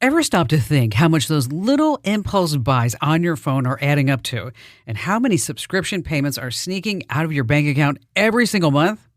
Ever stop to think how much those little impulse buys on your phone are adding up to, and how many subscription payments are sneaking out of your bank account every single month?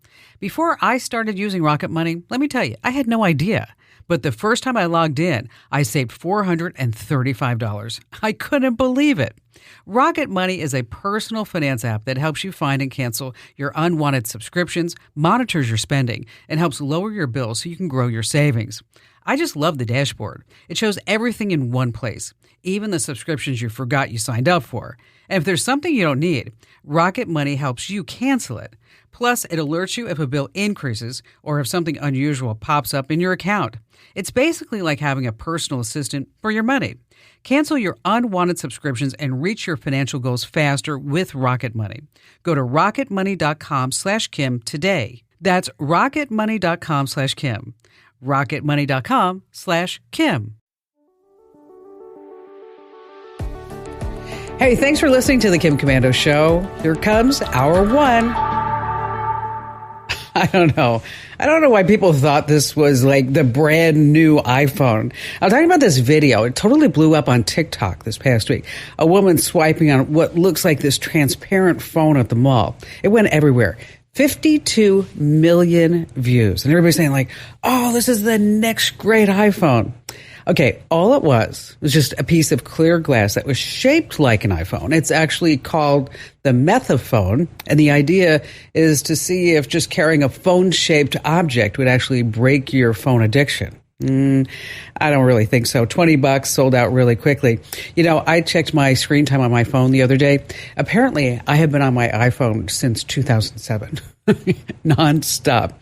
Before I started using Rocket Money, let me tell you, I had no idea. But the first time I logged in, I saved $435. I couldn't believe it. Rocket Money is a personal finance app that helps you find and cancel your unwanted subscriptions, monitors your spending, and helps lower your bills so you can grow your savings. I just love the dashboard. It shows everything in one place, even the subscriptions you forgot you signed up for. And if there's something you don't need, Rocket Money helps you cancel it. Plus, it alerts you if a bill increases or if something unusual pops up in your account. It's basically like having a personal assistant for your money. Cancel your unwanted subscriptions and reach your financial goals faster with Rocket Money. Go to rocketmoney.com/Kim today. That's rocketmoney.com/Kim. rocketmoney.com/Kim. Hey, thanks for listening to the Kim Komando Show. Here comes hour one. I don't know why people thought this was like the brand new iPhone. I'm talking about this video. It totally blew up on TikTok this past week. A woman swiping on what looks like this transparent phone at the mall. It went everywhere. 52 million views. And everybody's saying like, oh, this is the next great iPhone. Okay, all it was just a piece of clear glass that was shaped like an iPhone. It's actually called the Methaphone, and the idea is to see if just carrying a phone-shaped object would actually break your phone addiction. I don't really think so. $20 sold out really quickly. You know, I checked my screen time on my phone the other day. Apparently, I have been on my iPhone since 2007. Nonstop.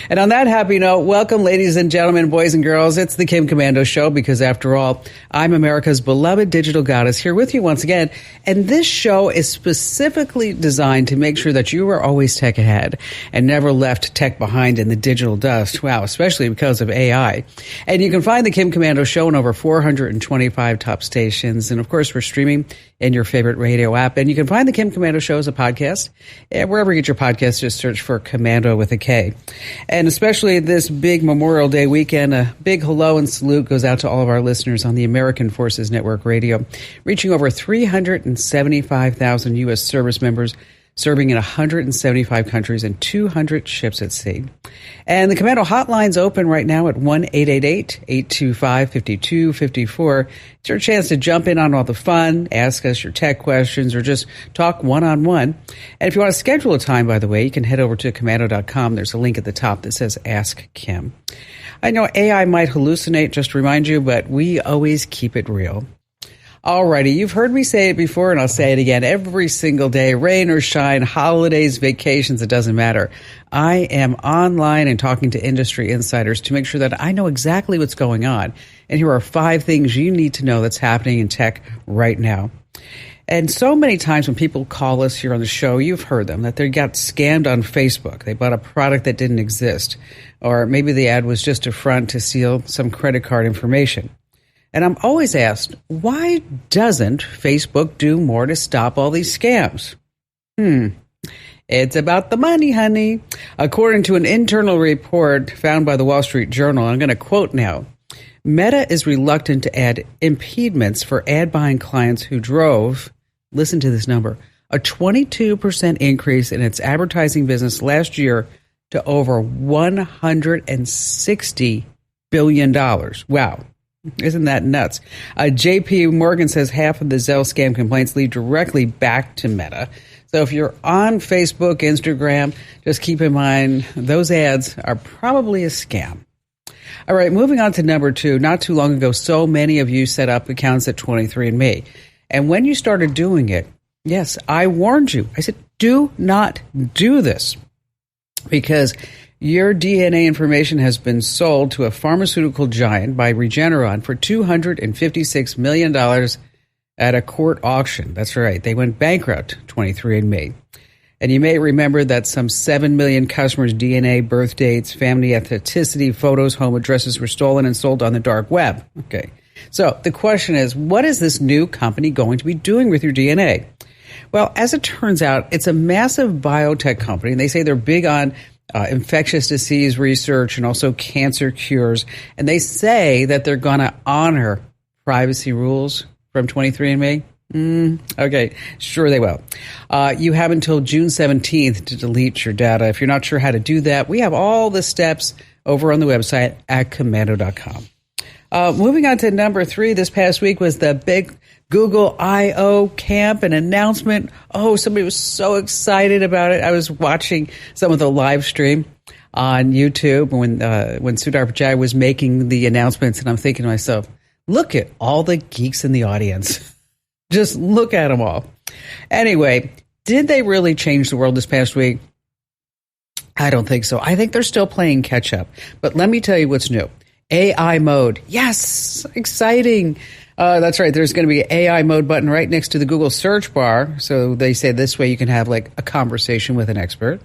And on that happy note, welcome, ladies and gentlemen, boys and girls. It's the Kim Komando Show because, after all, I'm America's beloved digital goddess here with you once again. And this show is specifically designed to make sure that you are always tech ahead and never left tech behind in the digital dust. Wow, especially because of AI. And you can find the Kim Komando Show on over 425 top stations. And, of course, we're streaming in your favorite radio app. And you can find the Kim Komando Show as a podcast. Wherever you get your podcasts, just search for Commando with a K. And especially this big Memorial Day weekend, a big hello and salute goes out to all of our listeners on the American Forces Network Radio, reaching over 375,000 U.S. service members, serving in 175 countries and 200 ships at sea. And the Commando hotline's open right now at 1-888-825-5254. It's your chance to jump in on all the fun, ask us your tech questions, or just talk one-on-one. And if you want to schedule a time, by the way, you can head over to commando.com. There's a link at the top that says Ask Kim. I know AI might hallucinate, just to remind you, but we always keep it real. Alrighty, you've heard me say it before, and I'll say it again every single day, rain or shine, holidays, vacations, it doesn't matter. I am online and talking to industry insiders to make sure that I know exactly what's going on. And here are 5 things you need to know that's happening in tech right now. And so many times when people call us here on the show, you've heard them, that they got scammed on Facebook. They bought a product that didn't exist. Or maybe the ad was just a front to steal some credit card information. And I'm always asked, why doesn't Facebook do more to stop all these scams? It's about the money, honey. According to an internal report found by the Wall Street Journal, I'm going to quote now, Meta is reluctant to add impediments for ad buying clients who drove, listen to this number, a 22% increase in its advertising business last year to over $160 billion. Wow. Isn't that nuts? JP Morgan says half of the Zelle scam complaints lead directly back to Meta. So if you're on Facebook, Instagram, just keep in mind those ads are probably a scam. All right, moving on to number 2. Not too long ago, so many of you set up accounts at 23andMe. And when you started doing it, yes, I warned you. I said, do not do this because your DNA information has been sold to a pharmaceutical giant by Regeneron for $256 million at a court auction. That's right. They went bankrupt, 23andMe. And you may remember that some 7 million customers' DNA, birth dates, family ethnicity, photos, home addresses were stolen and sold on the dark web. Okay. So the question is, what is this new company going to be doing with your DNA? Well, as it turns out, it's a massive biotech company, and they say they're big on infectious disease research, and also cancer cures. And they say that they're going to honor privacy rules from 23andMe. Okay, sure they will. You have until June 17th to delete your data. If you're not sure how to do that, we have all the steps over on the website at commando.com. Moving on to number 3, this past week was the big Google I.O. camp, an announcement. Oh, somebody was so excited about it. I was watching some of the live stream on YouTube when Sudar Pichai was making the announcements, and I'm thinking to myself, look at all the geeks in the audience. Just look at them all. Anyway, did they really change the world this past week? I don't think so. I think they're still playing catch up. But let me tell you what's new. AI mode. Yes, exciting. That's right. There's going to be an AI mode button right next to the Google search bar. So they say this way you can have like a conversation with an expert.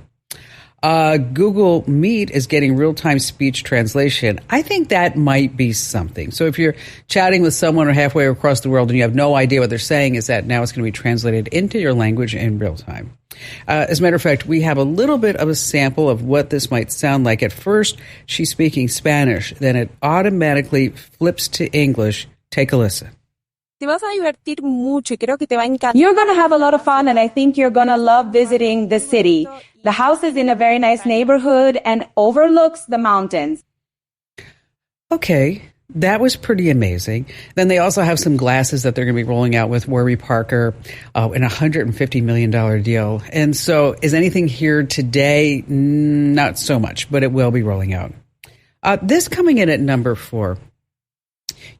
Google Meet is getting real-time speech translation. I think that might be something. So if you're chatting with someone or halfway across the world and you have no idea what they're saying, is that now it's going to be translated into your language in real time. As a matter of fact, we have a little bit of a sample of what this might sound like. At first, she's speaking Spanish. Then it automatically flips to English. Take a listen. Te vas a divertir mucho y creo que te va a encantar. You're going to have a lot of fun, and I think you're going to love visiting the city. The house is in a very nice neighborhood and overlooks the mountains. Okay, that was pretty amazing. Then they also have some glasses that they're going to be rolling out with Warby Parker in a $150 million deal. And so is anything here today? Not so much, but it will be rolling out. This coming in at number 4.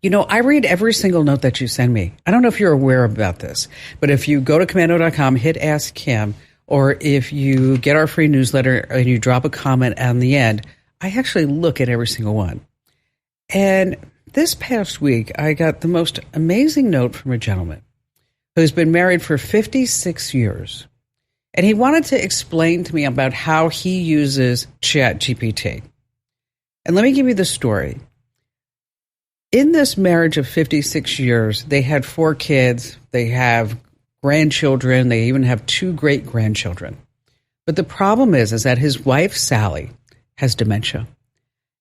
You know, I read every single note that you send me. I don't know if you're aware about this, but if you go to commando.com, hit Ask Kim, or if you get our free newsletter and you drop a comment on the end, I actually look at every single one. And this past week, I got the most amazing note from a gentleman who's been married for 56 years. And he wanted to explain to me about how he uses ChatGPT. And let me give you the story. In this marriage of 56 years, they had 4 kids, they have grandchildren, they even have 2 great-grandchildren. But the problem is that his wife, Sally, has dementia.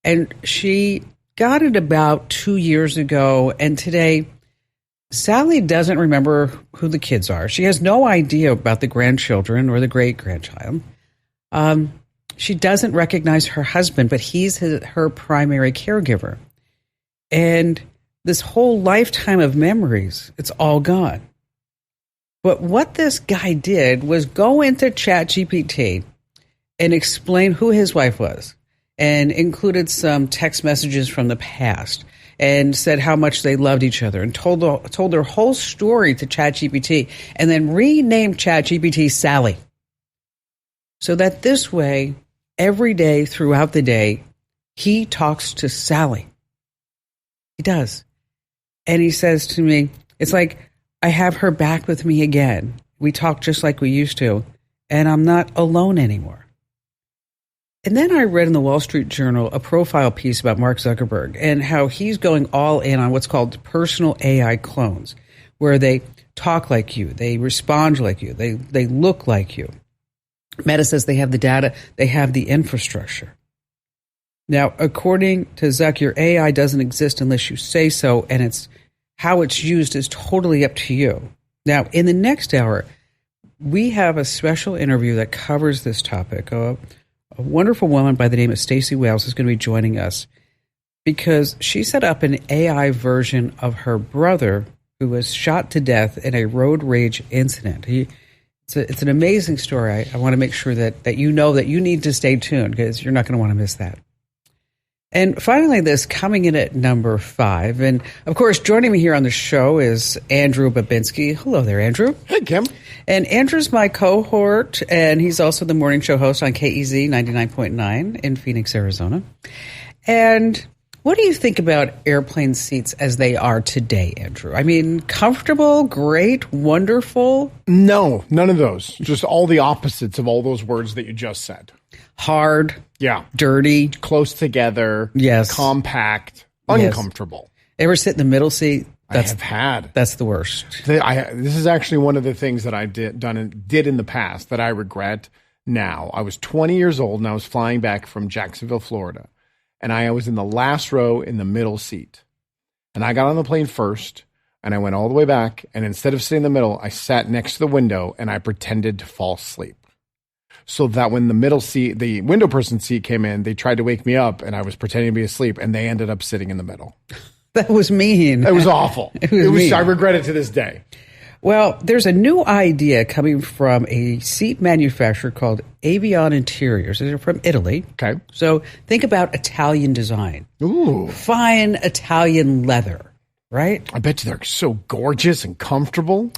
And she got it about 2 years ago, and today, Sally doesn't remember who the kids are. She has no idea about the grandchildren or the great-grandchild. She doesn't recognize her husband, but he's her primary caregiver. And this whole lifetime of memories, it's all gone. But what this guy did was go into ChatGPT and explain who his wife was, and included some text messages from the past, and said how much they loved each other, and told their whole story to ChatGPT, and then renamed ChatGPT Sally. So that this way, every day throughout the day, he talks to Sally. He does. And he says to me, it's like, I have her back with me again. We talk just like we used to, and I'm not alone anymore. And then I read in the Wall Street Journal a profile piece about Mark Zuckerberg and how he's going all in on what's called personal AI clones, where they talk like you, they respond like you, they look like you. Meta says they have the data, they have the infrastructure. Now, according to Zuck, your AI doesn't exist unless you say so, and it's how it's used is totally up to you. Now, in the next hour, we have a special interview that covers this topic. A wonderful woman by the name of Stacey Wales is going to be joining us because she set up an AI version of her brother who was shot to death in a road rage incident. It's an amazing story. I want to make sure that you know that you need to stay tuned because you're not going to want to miss that. And finally, this coming in at number 5. And, of course, joining me here on the show is Andrew Babinski. Hello there, Andrew. Hey, Kim. And Andrew's my cohort, and he's also the morning show host on KEZ 99.9 in Phoenix, Arizona. And what do you think about airplane seats as they are today, Andrew? I mean, comfortable, great, wonderful? No, none of those. Just all the opposites of all those words that you just said. Hard. Yeah. Dirty. Close together. Yes. Compact. Uncomfortable. Yes. Ever sit in the middle seat? I have had. That's the worst. This is actually one of the things that I did in the past that I regret, now. I was 20 years old and I was flying back from Jacksonville, Florida. And I was in the last row in the middle seat. And I got on the plane first and I went all the way back. And instead of sitting in the middle, I sat next to the window and I pretended to fall asleep. So that when the window person seat came in, they tried to wake me up and I was pretending to be asleep and they ended up sitting in the middle. That was mean. It was awful. It was mean. I regret it to this day. Well, there's a new idea coming from a seat manufacturer called Avion Interiors. They're from Italy. Okay. So think about Italian design. Ooh. Fine Italian leather, right? I bet you they're so gorgeous and comfortable.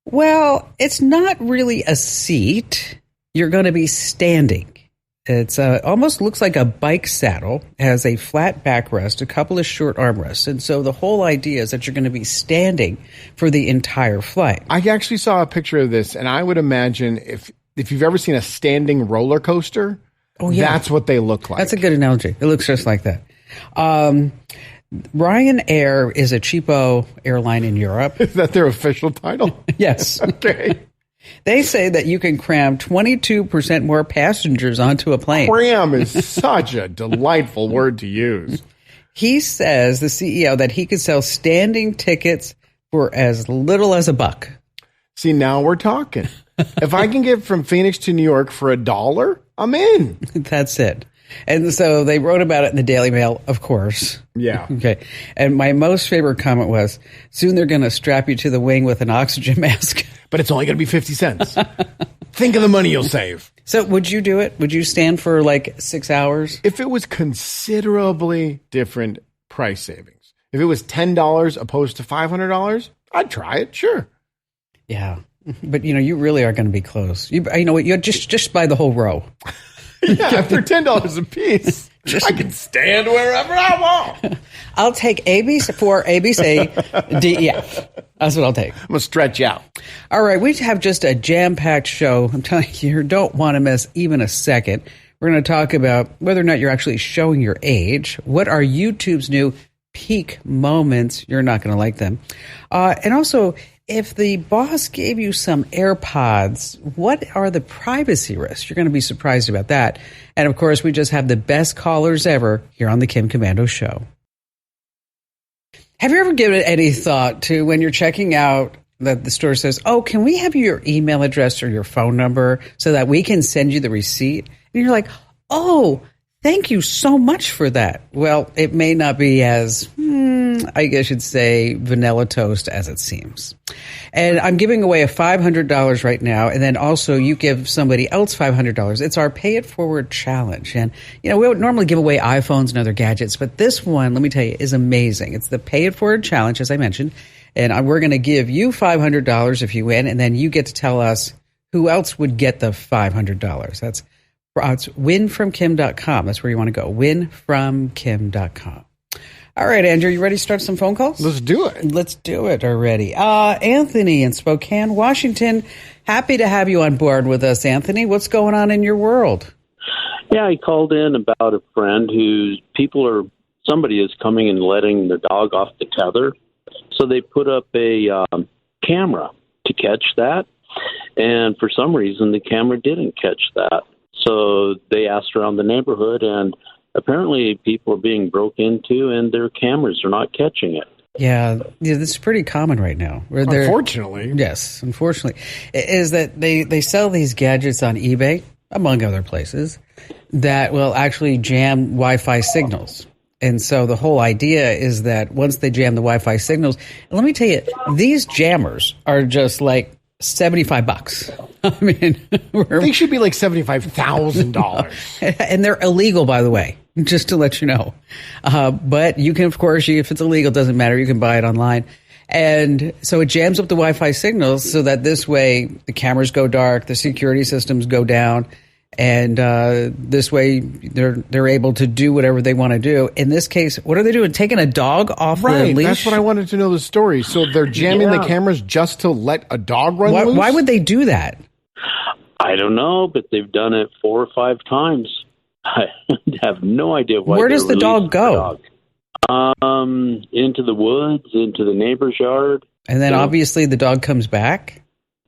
Well, it's not really a seat. You're going to be standing. It's almost looks like a bike saddle, has a flat backrest, a couple of short armrests. And so the whole idea is that you're going to be standing for the entire flight. I actually saw a picture of this, and I would imagine if you've ever seen a standing roller coaster, that's what they look like. That's a good analogy. It looks just like that. Ryanair is a cheapo airline in Europe. Is that their official title? Yes. Okay. They say that you can cram 22% more passengers onto a plane. Cram is such a delightful word to use. He says, the CEO, that he could sell standing tickets for as little as $1. See, now we're talking. If I can get from Phoenix to New York for $1, I'm in. That's it. And so they wrote about it in the Daily Mail, of course. Yeah. Okay. And my most favorite comment was, soon they're going to strap you to the wing with an oxygen mask. But it's only going to be 50 cents. Think of the money you'll save. So would you do it? Would you stand for like 6 hours? If it was considerably different price savings, if it was $10 opposed to $500, I'd try it. Sure. Yeah. But, you really are going to be close. You know what? You're just buy the whole row. Yeah, for $10 a piece, I can stand wherever I want. I'll take ABC for ABC, DEF. That's what I'll take. I'm going to stretch out. All right, we have just a jam-packed show. I'm telling you, you don't want to miss even a second. We're going to talk about whether or not you're actually showing your age. What are YouTube's new peak moments? You're not going to like them. And also, if the boss gave you some AirPods, what are the privacy risks? You're going to be surprised about that. And of course, we just have the best callers ever here on the Kim Komando Show. Have you ever given any thought to when you're checking out that the store says, oh, can we have your email address or your phone number so that we can send you the receipt? And you're like, oh, thank you so much for that. Well, it may not be as, I guess you'd say, vanilla toast as it seems. And I'm giving away a $500 right now. And then also you give somebody else $500. It's our Pay It Forward challenge. And, we would normally give away iPhones and other gadgets, but this one, let me tell you, is amazing. It's the Pay It Forward challenge, as I mentioned. And we're going to give you $500 if you win. And then you get to tell us who else would get the $500. It's winfromkim.com. That's where you want to go. Winfromkim.com. All right, Andrew, you ready to start some phone calls? Let's do it. Let's do it already. Anthony in Spokane, Washington. Happy to have you on board with us, Anthony. What's going on in your world? Yeah, I called in about a friend somebody is coming and letting their dog off the tether. So they put up a camera to catch that. And for some reason, the camera didn't catch that. So they asked around the neighborhood, and apparently people are being broke into, and their cameras are not catching it. Yeah, this is pretty common right now. Unfortunately. Yes, unfortunately. Is that they sell these gadgets on eBay, among other places, that will actually jam Wi-Fi signals. And so the whole idea is that once they jam the Wi-Fi signals, and let me tell you, these jammers are just like $75. I mean, they should be like $75,000. And they're illegal, by the way, just to let you know. But you can, of course, if it's illegal, it doesn't matter. You can buy it online. And so it jams up the Wi-Fi signals so that this way the cameras go dark, the security systems go down. And this way, they're able to do whatever they want to do. In this case, what are they doing? Taking a dog off the leash? That's what I wanted to know the story. So they're jamming the cameras just to let a dog run loose? Why would they do that? I don't know, but they've done it 4 or 5 times. I have no idea why. Where does the dog go? Into the woods, into the neighbor's yard. And then obviously the dog comes back?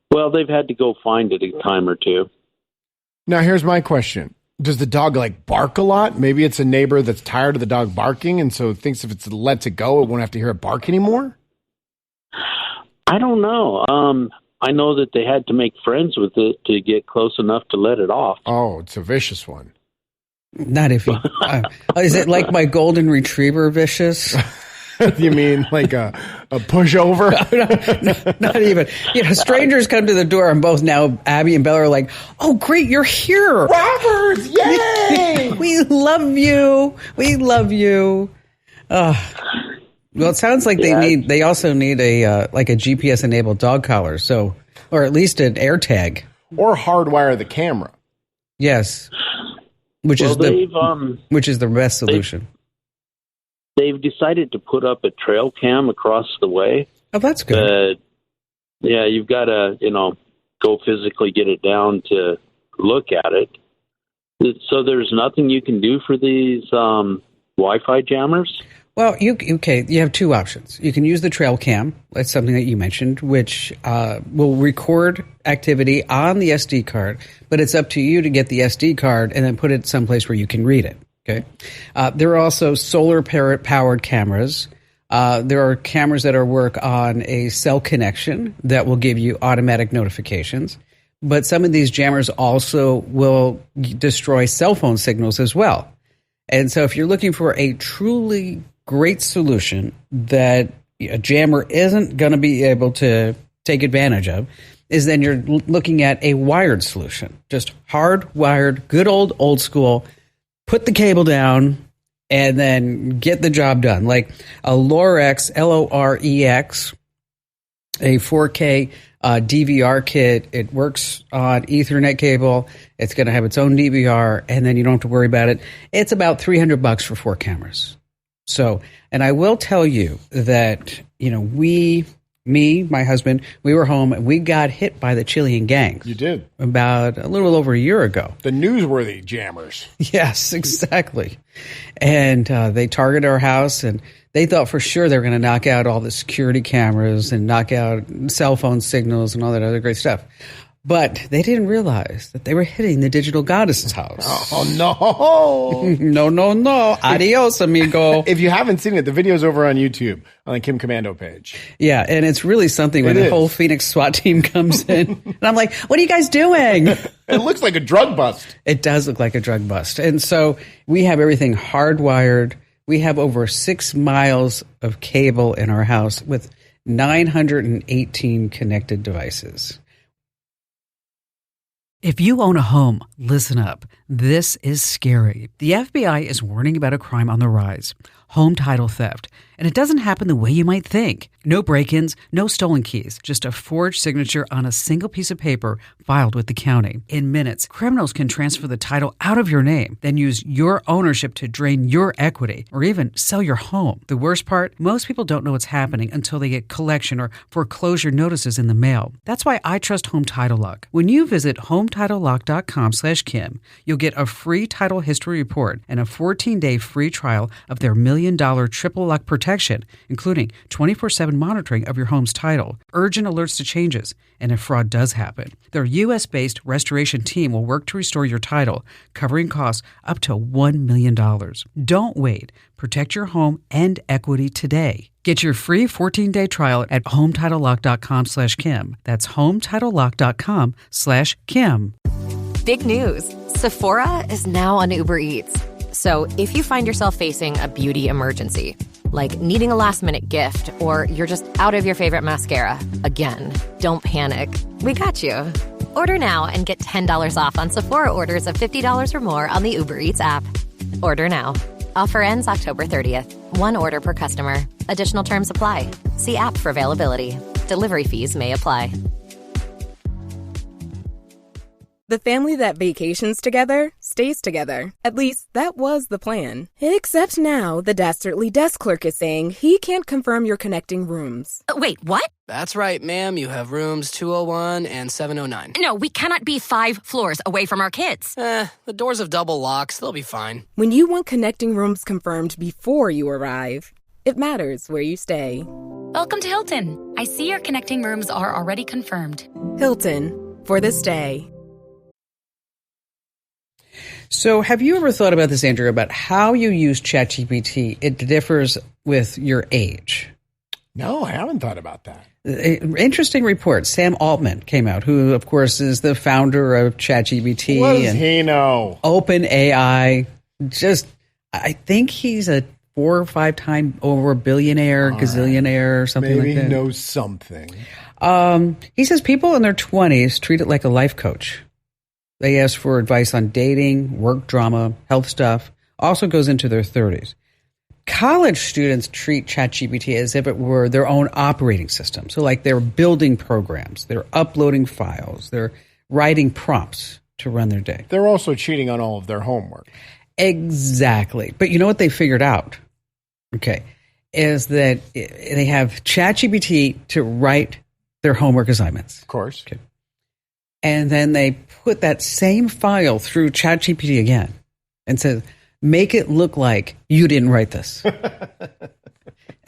Well, they've had to go find it a time or two. Now, here's my question. Does the dog like bark a lot? Maybe it's a neighbor that's tired of the dog barking and so thinks if it's lets it go, it won't have to hear it bark anymore? I don't know. I know that they had to make friends with it to get close enough to let it off. Oh, it's a vicious one. Not if you. Is it like my golden retriever vicious? You mean like a pushover? No, not even. Strangers come to the door, and both now Abby and Bella are like, "Oh, great, you're here, Roberts! Yay! We love you. We love you." Well, it sounds like they also need a like a GPS enabled dog collar, so or at least an AirTag Or hardwire the camera. Yes, which is the best solution. They've decided to put up a trail cam across the way. Oh, that's good. Yeah, you've got to, go physically get it down to look at it. So there's nothing you can do for these Wi-Fi jammers? Well, you have two options. You can use the trail cam. That's something that you mentioned, which will record activity on the SD card, but it's up to you to get the SD card and then put it someplace where you can read it. Okay. There are also solar powered cameras. There are cameras that work on a cell connection that will give you automatic notifications. But some of these jammers also will destroy cell phone signals as well. And so if you're looking for a truly great solution that a jammer isn't going to be able to take advantage of, is then you're looking at a wired solution. Just hardwired, good old school. Put the cable down and then get the job done. Like a Lorex, Lorex, a 4K DVR kit. It works on Ethernet cable. It's going to have its own DVR, and then you don't have to worry about it. It's about $300 for 4 cameras. So, and I will tell you that, my husband, we were home and we got hit by the Chilean gangs. You did. About a little over a year ago. The newsworthy jammers. Yes, exactly. And they targeted our house, and they thought for sure they were going to knock out all the security cameras and knock out cell phone signals and all that other great stuff. But they didn't realize that they were hitting the digital goddess's house. Oh, no. No. Adios, amigo. If you haven't seen it, the video's over on YouTube on the Kim Commando page. Yeah, and it's really something when the whole Phoenix SWAT team comes in. And I'm like, what are you guys doing? It looks like a drug bust. It does look like a drug bust. And so we have everything hardwired. We have over 6 miles of cable in our house with 918 connected devices. If you own a home, listen up. This is scary. The FBI is warning about a crime on the rise, home title theft. And it doesn't happen the way you might think. No break-ins, no stolen keys, just a forged signature on a single piece of paper filed with the county. In minutes, criminals can transfer the title out of your name, then use your ownership to drain your equity or even sell your home. The worst part, most people don't know what's happening until they get collection or foreclosure notices in the mail. That's why I trust Home Title Lock. When you visit HometitleLock.com/Kim, you'll get a free title history report and a 14-day free trial of their $1 million triple lock protection, including 24/7 monitoring of your home's title, urgent alerts to changes, and if fraud does happen. Their U.S.-based restoration team will work to restore your title, covering costs up to $1 million. Don't wait. Protect your home and equity today. Get your free 14-day trial at HometitleLock.com/Kim. That's HometitleLock.com/Kim. Big news. Sephora is now on Uber Eats. So if you find yourself facing a beauty emergency, like needing a last-minute gift, or you're just out of your favorite mascara, again, don't panic. We got you. Order now and get $10 off on Sephora orders of $50 or more on the Uber Eats app. Order now. Offer ends October 30th. One order per customer. Additional terms apply. See app for availability. Delivery fees may apply. The family that vacations together stays together. At least, that was the plan. Except now, the Dastardly desk clerk is saying he can't confirm your connecting rooms. Wait, what? That's right, ma'am. You have rooms 201 and 709. No, we cannot be 5 floors away from our kids. The doors have double locks. They'll be fine. When you want connecting rooms confirmed before you arrive, it matters where you stay. Welcome to Hilton. I see your connecting rooms are already confirmed. Hilton, for this day. So have you ever thought about this, Andrew, about how you use ChatGPT? It differs with your age. No, I haven't thought about that. Interesting report. Sam Altman came out, who, of course, is the founder of ChatGPT. What does he know? OpenAI. I think he's a 4 or 5 time over billionaire, gazillionaire, or something Maybe like that. Maybe he knows something. He says people in their 20s treat it like a life coach. They ask for advice on dating, work drama, health stuff. Also goes into their 30s. College students treat ChatGPT as if it were their own operating system. So like they're building programs, they're uploading files, they're writing prompts to run their day. They're also cheating on all of their homework. Exactly. But you know what they figured out? Okay. Is that they have ChatGPT to write their homework assignments. Of course. Okay. And then they put that same file through ChatGPT again and says, make it look like you didn't write this.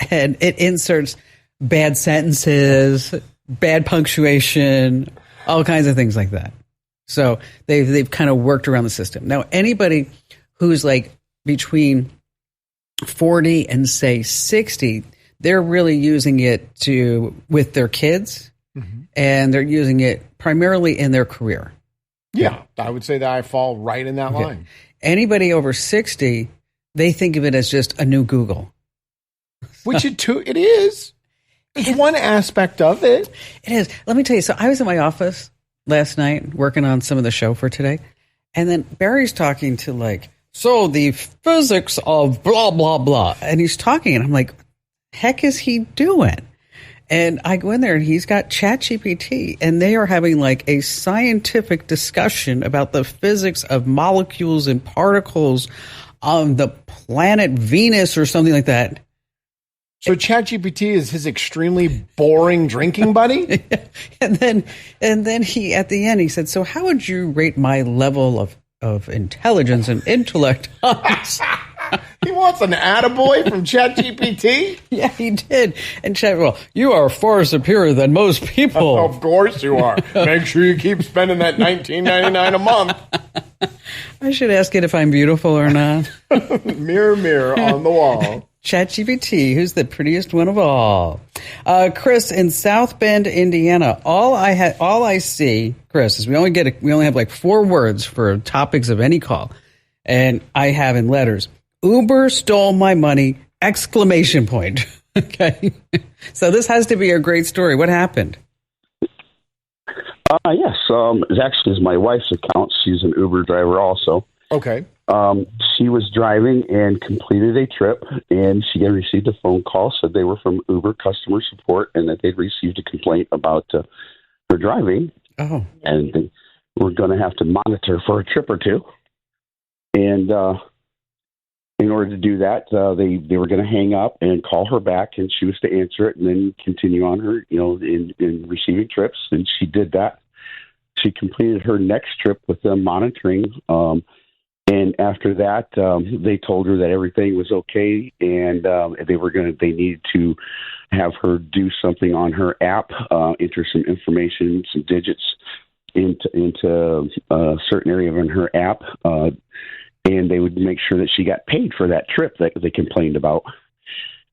And it inserts bad sentences, bad punctuation, all kinds of things like that. So they've kind of worked around the system. Now, anybody who's like between 40 and say 60, they're really using it with their kids, and they're using it primarily in their career. Yeah, I would say that I fall right in that line. Anybody over 60, they think of it as just a new Google. Which it is. It's one aspect of it. It is. Let me tell you. So I was in my office last night working on some of the show for today. And then Barry's talking to the physics of blah, blah, blah. And he's talking and I'm like, heck is he doing? And I go in there and he's got ChatGPT and they are having a scientific discussion about the physics of molecules and particles on the planet Venus or something like that. So ChatGPT is his extremely boring drinking buddy? And then he, at the end, he said, so how would you rate my level of intelligence and intellect on this? He wants an attaboy from ChatGPT? Yeah, he did. And Chat, well, you are far superior than most people. Of course you are. Make sure you keep spending that $19.99 a month. I should ask it if I'm beautiful or not. Mirror, mirror on the wall. ChatGPT, who's the prettiest one of all? Chris, in South Bend, Indiana, all I see, Chris, is we only have 4 words for topics of any call, and I have in letters: Uber stole my money! ! Okay, so this has to be a great story. What happened? Yes, it actually is my wife's account. She's an Uber driver also. Okay. She was driving and completed a trip, and she received a phone call, said they were from Uber customer support, and that they'd received a complaint about her driving. Oh. And they were going to have to monitor for a trip or two. And in order to do that, they were going to hang up and call her back, and she was to answer it and then continue on her, in receiving trips. And she did that. She completed her next trip with them monitoring. And after that, they told her that everything was okay, and they needed to have her do something on her app, enter some information, some digits into a certain area in her app, and they would make sure that she got paid for that trip that they complained about.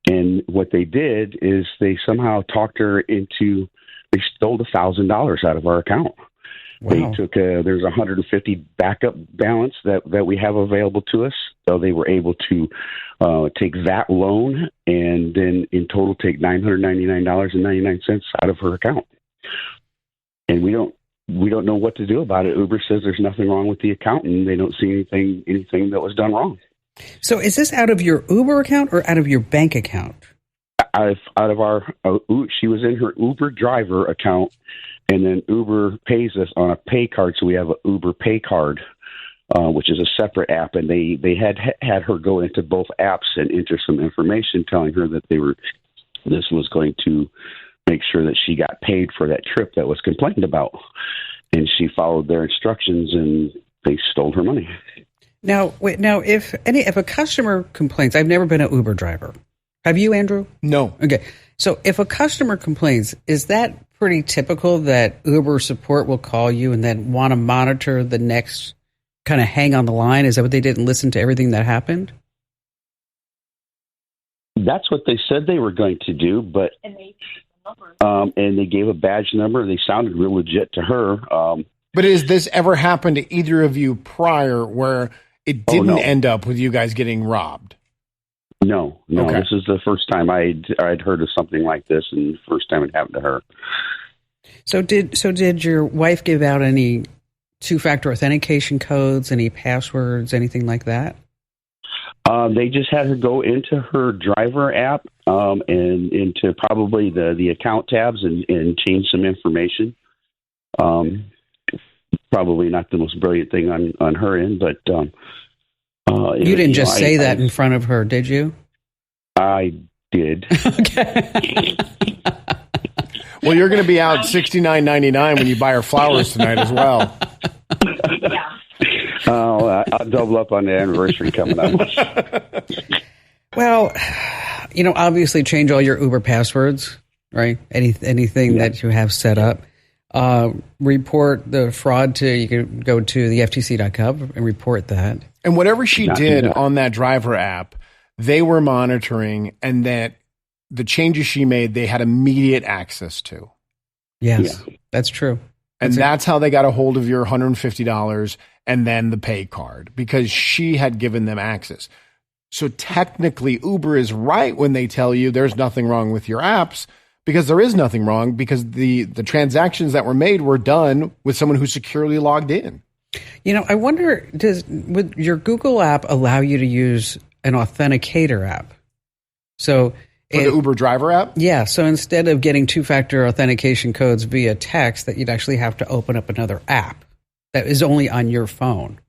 And what they did is they somehow talked her into, they stole $1,000 out of our account. Wow. They took there's $150 backup balance that we have available to us. So they were able to take that loan and then in total take $999.99 out of her account. And we don't know what to do about it. Uber says there's nothing wrong with the account, and they don't see anything that was done wrong. So is this out of your Uber account or out of your bank account? Out of our, she was in her Uber driver account, and then Uber pays us on a pay card. So we have an Uber pay card, which is a separate app. And they had her go into both apps and enter some information telling her that this was going to make sure that she got paid for that trip that was complained about. And she followed their instructions, and they stole her money. Now, if a customer complains, I've never been an Uber driver. Have you, Andrew? No. Okay. So if a customer complains, is that pretty typical that Uber support will call you and then want to monitor the next kind of hang on the line? Is that what they did and listen to everything that happened? That's what they said they were going to do, but and they gave a badge number. They sounded real legit to her. But has this ever happened to either of you prior where it didn't end up with you guys getting robbed? No. Okay. This is the first time I'd heard of something like this, and the first time it happened to her. So did your wife give out any two-factor authentication codes, any passwords, anything like that? They just had her go into her driver app and into probably the account tabs and change some information. Probably not the most brilliant thing on her end, but you didn't just say that in front of her, did you? I did. Okay. Well, you're going to be out $69.99 when you buy her flowers tonight as well. I'll double up on the anniversary coming up. Well, obviously change all your Uber passwords, right? Anything that you have set up. Report the fraud you can go to the FTC.gov and report that. And whatever she did on that driver app, they were monitoring, and that the changes she made, they had immediate access to. Yes, that's true. And that's how they got a hold of your $150 and then the pay card, because she had given them access. So technically, Uber is right when they tell you there's nothing wrong with your apps, because there is nothing wrong, because the transactions that were made were done with someone who securely logged in. I wonder, would your Google app allow you to use an authenticator app? So for the Uber driver app? Yeah. So instead of getting two-factor authentication codes via text, that you'd actually have to open up another app that is only on your phone.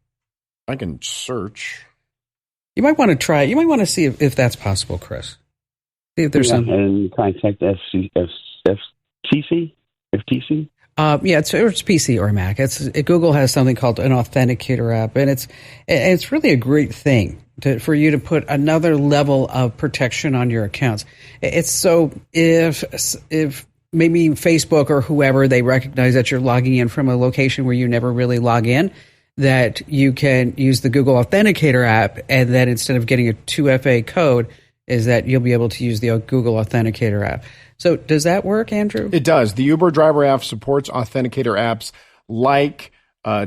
I can search. You might want to try it. You might want to see if that's possible, Chris. See if there's some. And contact FTC? Yeah, it's PC or Mac. Google has something called an authenticator app, and it's really a great thing for you to put another level of protection on your accounts. It's so if maybe Facebook or whoever, they recognize that you're logging in from a location where you never really log in, that you can use the Google Authenticator app, and then instead of getting a 2FA code, is that you'll be able to use the Google Authenticator app. So does that work, Andrew? It does. The Uber driver app supports authenticator apps like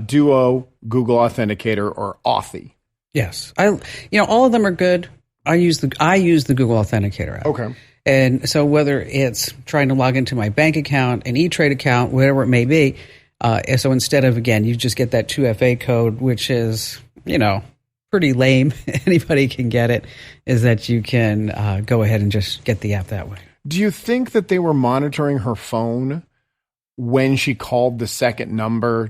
Duo, Google Authenticator, or Authy. Yes. All of them are good. I use the Google Authenticator app. Okay. And so whether it's trying to log into my bank account, an E-Trade account, whatever it may be, so instead of, again, you just get that 2FA code, which is, pretty lame. Anybody can get it, is that you can go ahead and just get the app that way. Do you think that they were monitoring her phone when she called the second number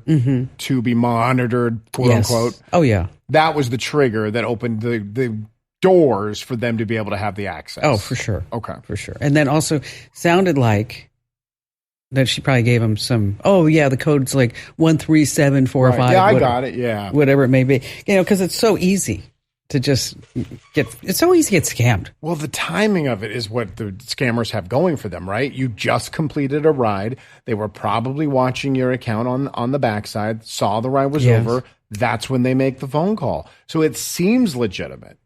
to be monitored, quote unquote? Oh, yeah. That was the trigger that opened the doors for them to be able to have the access. Oh, for sure. Okay. For sure. And then also sounded like that she probably gave him some, the code's like 13745. Right. Yeah, I got it. Yeah. Whatever it may be. Because it's so easy to just it's so easy to get scammed. Well, the timing of it is what the scammers have going for them, right? You just completed a ride. They were probably watching your account on the backside, saw the ride was over. That's when they make the phone call. So it seems legitimate.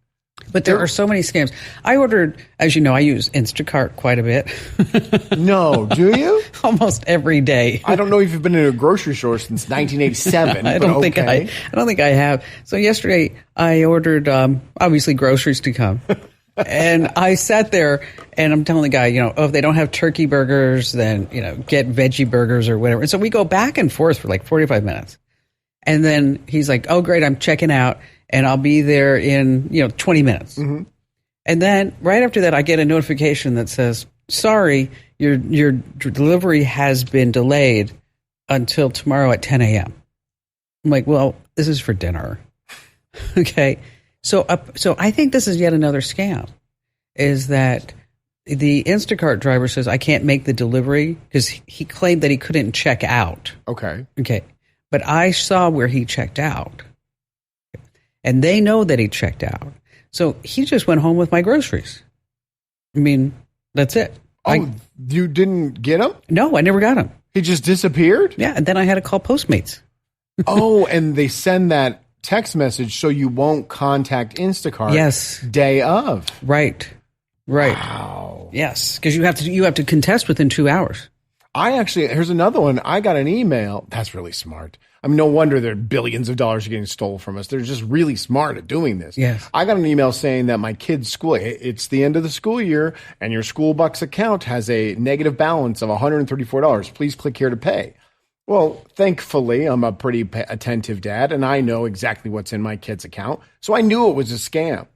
But there are so many scams. I ordered, as you know, I use Instacart quite a bit. No, do you? Almost every day. I don't know if you've been in a grocery store since 1987. I don't think I have. So yesterday I ordered, obviously, groceries to come. And I sat there and I'm telling the guy, if they don't have turkey burgers, then, get veggie burgers or whatever. And so we go back and forth for like 45 minutes. And then he's like, oh, great, I'm checking out. And I'll be there in, 20 minutes. Mm-hmm. And then right after that, I get a notification that says, sorry, your delivery has been delayed until tomorrow at 10 a.m. I'm like, well, this is for dinner. Okay. So I think this is yet another scam, is that the Instacart driver says, I can't make the delivery because he claimed that he couldn't check out. Okay. But I saw where he checked out. And they know that he checked out. So he just went home with my groceries. I mean, that's it. Oh, you didn't get him? No, I never got him. He just disappeared? Yeah, and then I had to call Postmates. Oh, and they send that text message so you won't contact Instacart Yes. day of. Right. Wow. Yes, because you have to contest within 2 hours. Here's another one. I got an email. That's really smart. I mean, no wonder there are billions of dollars getting stolen from us. They're just really smart at doing this. Yes. I got an email saying that my kid's school, it's the end of the school year and your school bucks account has a negative balance of $134. Please click here to pay. Well, thankfully, I'm a pretty attentive dad and I know exactly what's in my kid's account. So I knew it was a scam.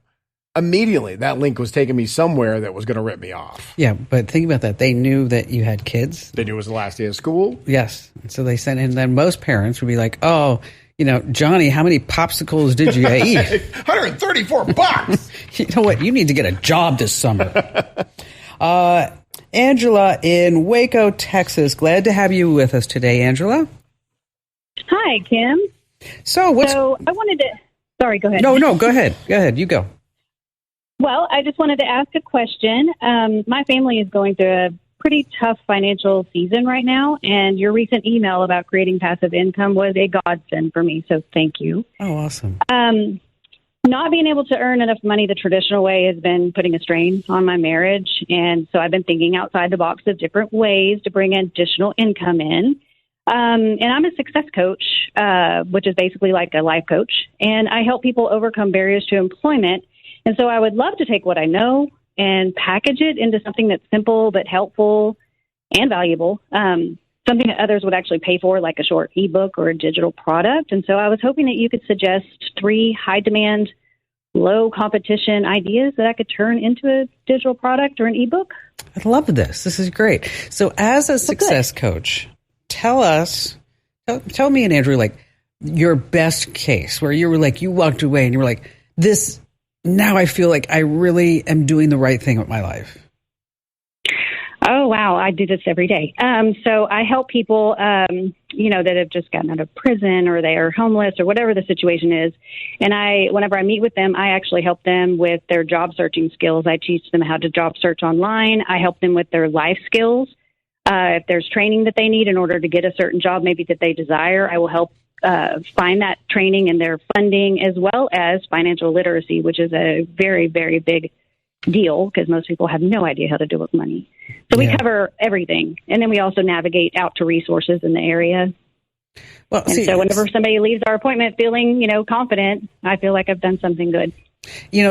Immediately, that link was taking me somewhere that was going to rip me off. Yeah, but think about that. They knew that you had kids. They knew it was the last day of school. Yes. So they sent, and then most parents would be like, oh, Johnny, how many popsicles did you eat? $134. You know what? You need to get a job this summer. Angela in Waco, Texas. Glad to have you with us today, Angela. Hi, Kim. So I wanted to... Sorry, go ahead. No, go ahead. Go ahead. You go. Well, I just wanted to ask a question. My family is going through a pretty tough financial season right now, and your recent email about creating passive income was a godsend for me, so thank you. Oh, awesome. Not being able to earn enough money the traditional way has been putting a strain on my marriage, and so I've been thinking outside the box of different ways to bring additional income in. And I'm a success coach, which is basically like a life coach, and I help people overcome barriers to employment. And so I would love to take what I know and package it into something that's simple but helpful and valuable, something that others would actually pay for, like a short ebook or a digital product. And so I was hoping that you could suggest 3 high-demand, low-competition ideas that I could turn into a digital product or an ebook. I love this. This is great. So as a success coach, tell me and Andrew, like, your best case where you were like, you walked away and you were like, this... Now I feel like I really am doing the right thing with my life. Oh, wow. I do this every day. So I help people, that have just gotten out of prison or they are homeless or whatever the situation is. And whenever I meet with them, I actually help them with their job searching skills. I teach them how to job search online. I help them with their life skills. If there's training that they need in order to get a certain job, maybe that they desire, I will help find that training and their funding, as well as financial literacy, which is a very, very big deal because most people have no idea how to deal with money. So we cover everything. And then we also navigate out to resources in the area. Well, so whenever somebody leaves our appointment feeling, confident, I feel like I've done something good.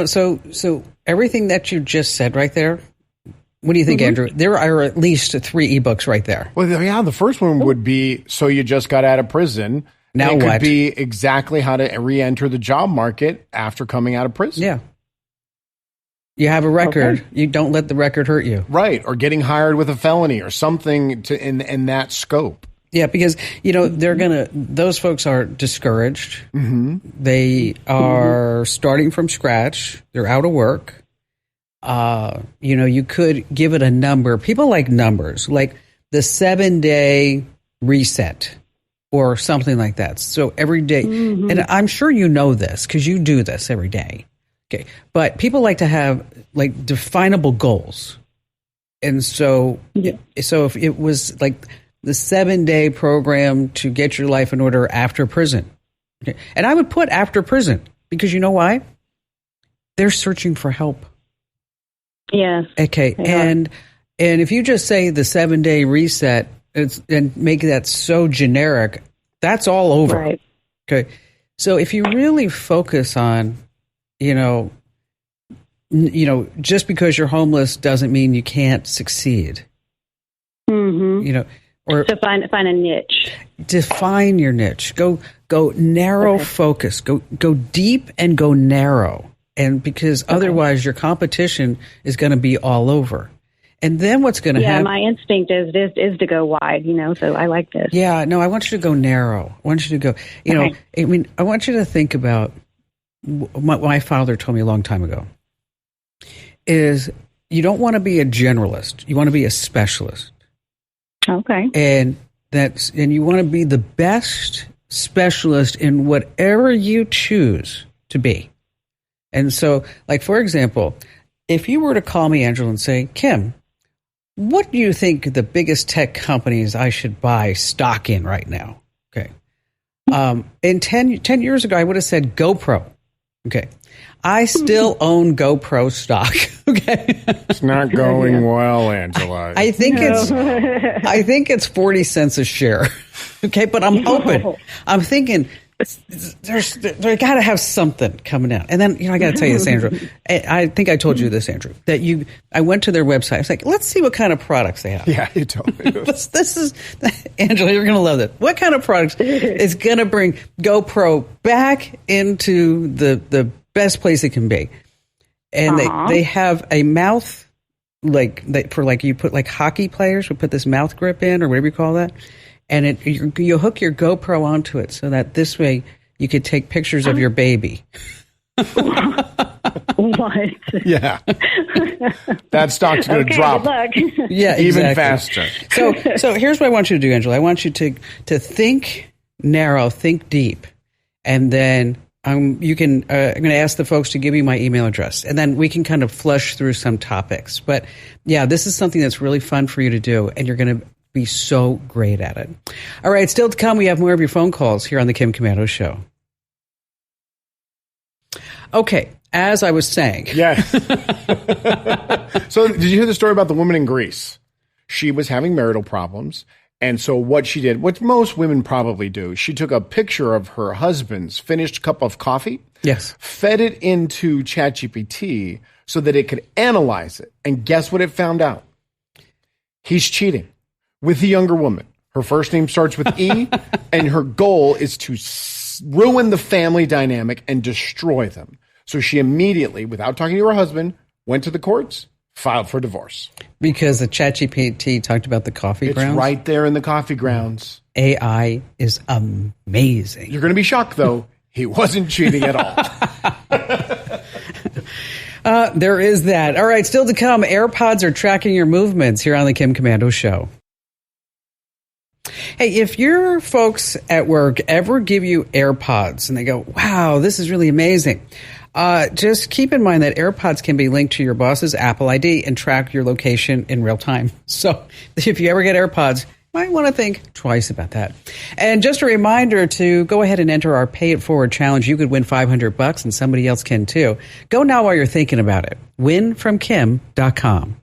So everything that you just said right there, what do you think, Andrew? There are at least 3 ebooks right there. Well, yeah, the first one would be, so you just got out of prison. Now it what? Could be exactly how to re-enter the job market after coming out of prison. Yeah. You have a record. Okay. You don't let the record hurt you. Right. Or getting hired with a felony or something in that scope. Yeah, because, those folks are discouraged. Mm-hmm. They are starting from scratch. They're out of work. You could give it a number. People like numbers, like the 7-day reset. Or something like that. So every day, and I'm sure you know this because you do this every day. Okay. But people like to have like definable goals. And so, so if it was like the 7-day program to get your life in order after prison. Okay. And I would put after prison because you know why? They're searching for help. Yes. Okay. And if you just say the 7-day reset, and make that so generic, that's all over. Right. Okay. So if you really focus on, just because you're homeless doesn't mean you can't succeed. Mm-hmm. Or so find a niche. Define your niche. Go narrow focus. Go deep and go narrow. And because otherwise your competition is going to be all over. And then what's going to happen? Yeah, my instinct is to go wide, so I like this. Yeah, no, I want you to go narrow. I want you to go, I want you to think about what my father told me a long time ago is you don't want to be a generalist. You want to be a specialist. Okay. And you want to be the best specialist in whatever you choose to be. And so, like, for example, if you were to call me, Angela, and say, Kim, what do you think the biggest tech companies I should buy stock in right now? Okay. In 10 years ago, I would have said GoPro. Okay. I still own GoPro stock. Okay. It's not going well, Angela. I think it's 40 cents a share. Okay. But I'm hoping, I'm thinking they got to have something coming out. And then, I got to tell you this, Andrew. I think I told you this, Andrew, that I went to their website. I was like, let's see what kind of products they have. Yeah, you told me. This is, Angela, you're going to love this. What kind of products is going to bring GoPro back into the best place it can be? And they have a mouth, you put like hockey players would put this mouth grip in or whatever you call that. And you'll hook your GoPro onto it so that this way you could take pictures of your baby. What? Yeah. That stock's going to drop. Good luck. Yeah, even faster. So here's what I want you to do, Angela. I want you to think narrow, think deep, and then you can. I'm going to ask the folks to give you my email address, and then we can kind of flush through some topics. But yeah, this is something that's really fun for you to do, and you're going to be so great at it. All right, still to come, we have more of your phone calls here on the Kim Komando Show. Okay, as I was saying. Yes. So did you hear the story about the woman in Greece? She was having marital problems. And so what she did, what most women probably do, she took a picture of her husband's finished cup of coffee. Yes. Fed it into ChatGPT so that it could analyze it. And guess what it found out? He's cheating with the younger woman. Her first name starts with E, and her goal is to ruin the family dynamic and destroy them. So she immediately, without talking to her husband, went to the courts, filed for divorce. Because the ChatGPT talked about the coffee grounds? It's right there in the coffee grounds. AI is amazing. You're going to be shocked, though. He wasn't cheating at all. There is that. All right, still to come, AirPods are tracking your movements here on the Kim Komando Show. Hey, if your folks at work ever give you AirPods and they go, wow, this is really amazing, just keep in mind that AirPods can be linked to your boss's Apple ID and track your location in real time. So if you ever get AirPods, you might want to think twice about that. And just a reminder to go ahead and enter our Pay It Forward challenge. You could win $500 and somebody else can too. Go now while you're thinking about it. Winfromkim.com.